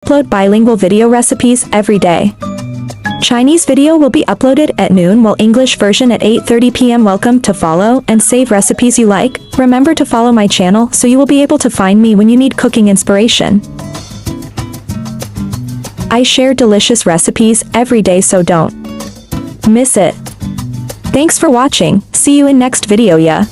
upload bilingual video recipes every day. Chinese video will be uploaded at noon while English version at 8:30 p.m. Welcome to follow and save recipes you like. Remember to follow my channel so you will be able to find me when you need cooking inspiration. I share delicious recipes every day, so don't miss it. Thanks for watching. See you in next video, yeah.